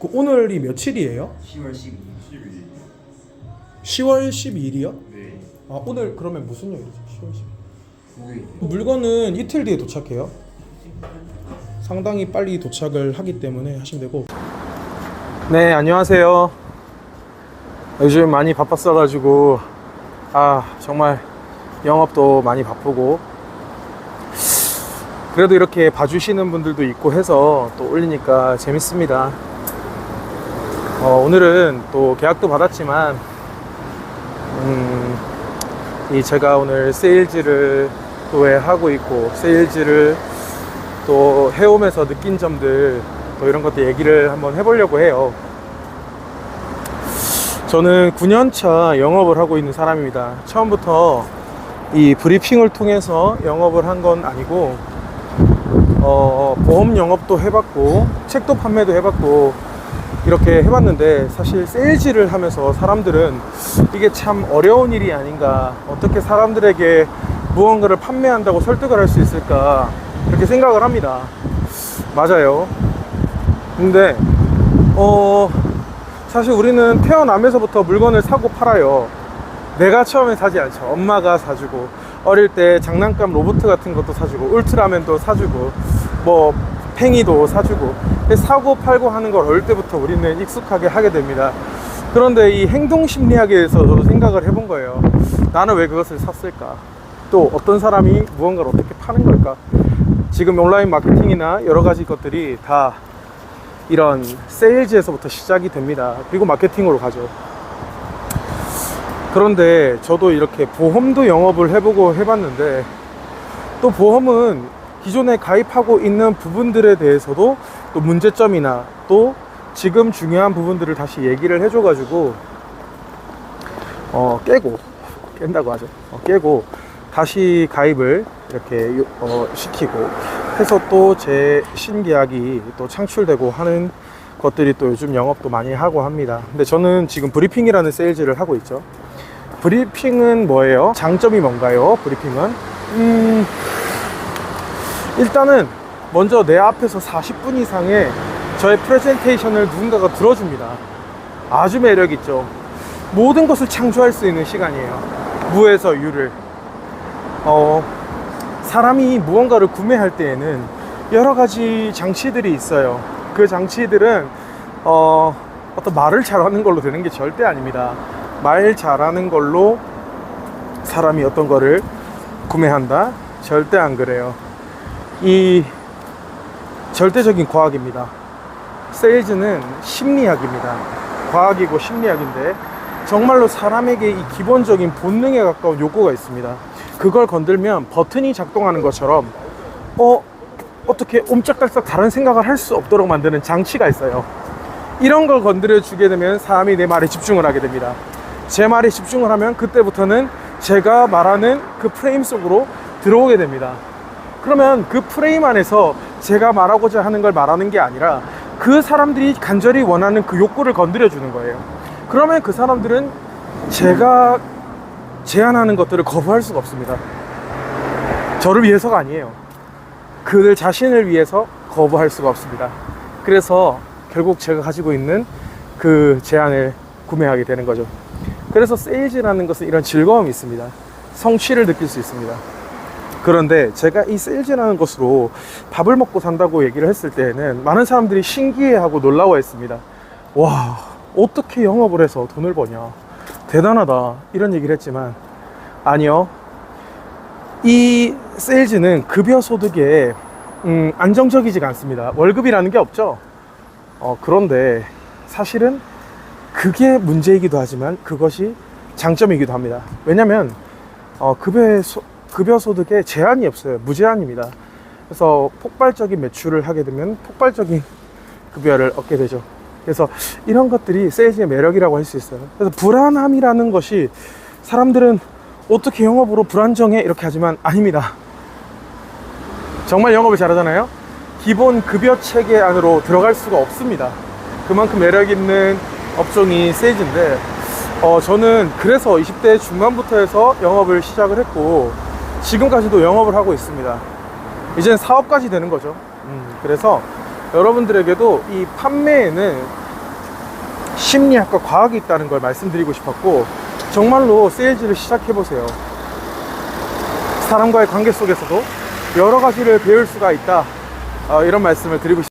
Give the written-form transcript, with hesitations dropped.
그 오늘이 며칠이에요? 10월 12일. 10월 12일이요? 네. 아, 오늘 그러면 무슨 요일이죠? 10월 12일. 목요일. 물건은 이틀 뒤에 도착해요. 상당히 빨리 도착을 하기 때문에 하시면 되고. 네, 안녕하세요. 요즘 많이 바빴어가지고 정말 영업도 많이 바쁘고, 그래도 이렇게 봐주시는 분들도 있고 해서 또 올리니까 재밌습니다. 오늘은 또 계약도 받았지만 제가 오늘 세일즈를 또 하고 있고, 세일즈를 또 해오면서 느낀 점들, 또 이런 것들 얘기를 한번 해보려고 해요. 저는 9년차 영업을 하고 있는 사람입니다. 처음부터 이 브리핑을 통해서 영업을 한 건 아니고, 보험 영업도 해봤고, 책도 판매도 해봤고, 이렇게 해봤는데, 사실 세일즈를 하면서 사람들은 이게 참 어려운 일이 아닌가, 어떻게 사람들에게 무언가를 판매한다고 설득을 할 수 있을까, 그렇게 생각을 합니다. 맞아요. 근데 사실 우리는 태어나면서부터 물건을 사고 팔아요. 내가 처음에 사지 않죠. 엄마가 사주고, 어릴 때 장난감 로봇 같은 것도 사주고, 울트라맨도 사주고, 뭐 팽이도 사주고, 사고 팔고 하는 걸 어릴 때부터 우리는 익숙하게 하게 됩니다. 그런데 이 행동 심리학에 대해서 저도 생각을 해본 거예요. 나는 왜 그것을 샀을까? 또 어떤 사람이 무언가를 어떻게 파는 걸까? 지금 온라인 마케팅이나 여러 가지 것들이 다 이런 세일즈에서부터 시작이 됩니다. 그리고 마케팅으로 가죠. 그런데 저도 이렇게 보험도 영업을 해보고 해봤는데, 또 보험은 기존에 가입하고 있는 부분들에 대해서도 또 문제점이나 또 지금 중요한 부분들을 다시 얘기를 해줘가지고 깬다고 하죠. 깨고 다시 가입을 이렇게 시키고 해서 또 제 신계약이 또 창출되고 하는 것들이 또 요즘 영업도 많이 하고 합니다. 근데 저는 지금 브리핑이라는 세일즈를 하고 있죠. 브리핑은 뭐예요? 장점이 뭔가요? 브리핑은 일단은 먼저 내 앞에서 40분 이상의 저의 프레젠테이션을 누군가가 들어줍니다. 아주 매력있죠. 모든 것을 창조할 수 있는 시간이에요. 무에서 유를. 사람이 무언가를 구매할 때에는 여러 가지 장치들이 있어요. 그 장치들은 어떤 말을 잘하는 걸로 되는 게 절대 아닙니다. 말 잘하는 걸로 사람이 어떤 거를 구매한다? 절대 안 그래요. 이 절대적인 과학입니다. 세일즈는 심리학입니다. 과학이고 심리학인데, 정말로 사람에게 이 기본적인 본능에 가까운 욕구가 있습니다. 그걸 건들면 버튼이 작동하는 것처럼 어떻게 옴짝달싹 다른 생각을 할 수 없도록 만드는 장치가 있어요. 이런 걸 건드려 주게 되면 사람이 내 말에 집중을 하게 됩니다. 제 말에 집중을 하면 그때부터는 제가 말하는 그 프레임 속으로 들어오게 됩니다. 그러면 그 프레임 안에서 제가 말하고자 하는 걸 말하는 게 아니라 그 사람들이 간절히 원하는 그 욕구를 건드려 주는 거예요. 그러면 그 사람들은 제가 제안하는 것들을 거부할 수가 없습니다. 저를 위해서가 아니에요. 그들 자신을 위해서 거부할 수가 없습니다. 그래서 결국 제가 가지고 있는 그 제안을 구매하게 되는 거죠. 그래서 세일즈라는 것은 이런 즐거움이 있습니다. 성취를 느낄 수 있습니다. 그런데 제가 이 세일즈라는 것으로 밥을 먹고 산다고 얘기를 했을 때에는 많은 사람들이 신기해하고 놀라워했습니다. 와, 어떻게 영업을 해서 돈을 버냐, 대단하다, 이런 얘기를 했지만 아니요. 이 세일즈는 급여 소득에 안정적이지가 않습니다. 월급이라는 게 없죠. 그런데 사실은 그게 문제이기도 하지만 그것이 장점이기도 합니다. 왜냐면 급여 소득에 제한이 없어요. 무제한입니다. 그래서 폭발적인 매출을 하게 되면 폭발적인 급여를 얻게 되죠. 그래서 이런 것들이 세일즈의 매력이라고 할 수 있어요. 그래서 불안함이라는 것이, 사람들은 어떻게 영업으로 불안정해? 이렇게 하지만 아닙니다. 정말 영업을 잘하잖아요. 기본 급여 체계 안으로 들어갈 수가 없습니다. 그만큼 매력 있는 업종이 세일즈인데, 저는 그래서 20대 중반부터 해서 영업을 시작을 했고 지금까지도 영업을 하고 있습니다. 이제는 사업까지 되는 거죠. 그래서 여러분들에게도 이 판매에는 심리학과 과학이 있다는 걸 말씀드리고 싶었고, 정말로 세일즈를 시작해보세요. 사람과의 관계 속에서도 여러 가지를 배울 수가 있다, 이런 말씀을 드리고 싶습니다.